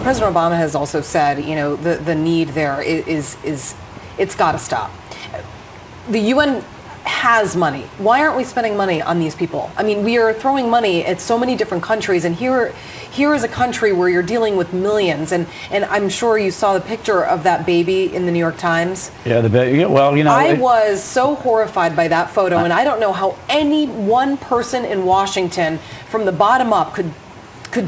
President Obama has also said, you know, the need there is it's got to stop. The UN has money. Why aren't we spending money on these people? I mean, we are throwing money at so many different countries, and here is a country where you're dealing with millions, and I'm sure you saw the picture of that baby in the New York Times. Yeah, the baby. Yeah, well, you know, I was so horrified by that photo, and I don't know how any one person in Washington, from the bottom up, could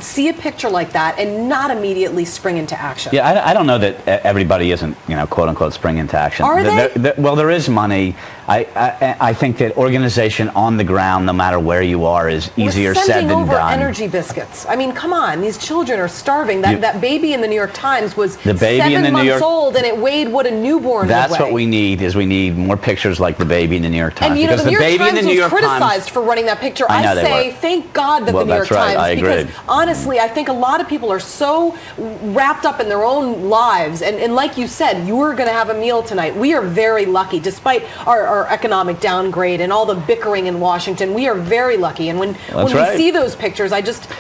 see a picture like that and not immediately spring into action. Yeah, I don't know that everybody isn't, you know, quote unquote, spring into action. Are they? Well, there is money. I think that organization on the ground, no matter where you are, is easier said than done. We're sending over energy biscuits. I mean, come on, these children are starving. That baby in the New York Times was 7 months old, and it weighed what a newborn would weigh. That's what we need. We need more pictures like the baby in the New York Times. And you know, because the New York Times was criticized Times, for running that picture. I say, thank God that the New York Times, I agree. because honestly, I think a lot of people are so wrapped up in their own lives, and like you said, you were going to have a meal tonight. We are very lucky, despite our economic downgrade and all the bickering in Washington. We are very lucky, and when we see those pictures,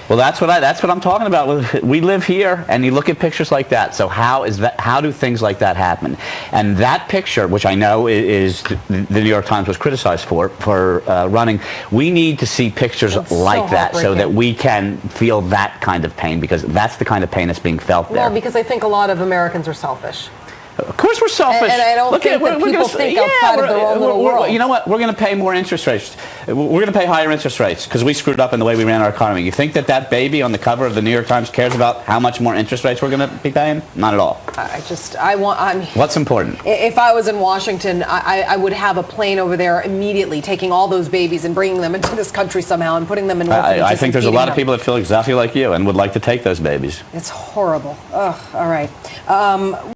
well, that's what I'm talking about. We live here, and you look at pictures like that. So how do things like that happen? And that picture, which I know is the New York Times was criticized for running, we need to see pictures like that so that we can feel that kind of pain, because that's the kind of pain that's being felt there. Well, because I think a lot of Americans are selfish. Of course we're selfish. And I don't think that people think outside of their own little world. You know what? We're going to pay more interest rates. We're going to pay higher interest rates because we screwed up in the way we ran our economy. You think that baby on the cover of the New York Times cares about how much more interest rates we're going to be paying? Not at all. I mean, what's important? If I was in Washington, I would have a plane over there immediately, taking all those babies and bringing them into this country somehow and putting them in orphanages. I think there's a lot of people that feel exactly like you and would like to take those babies. It's horrible. Ugh, all right.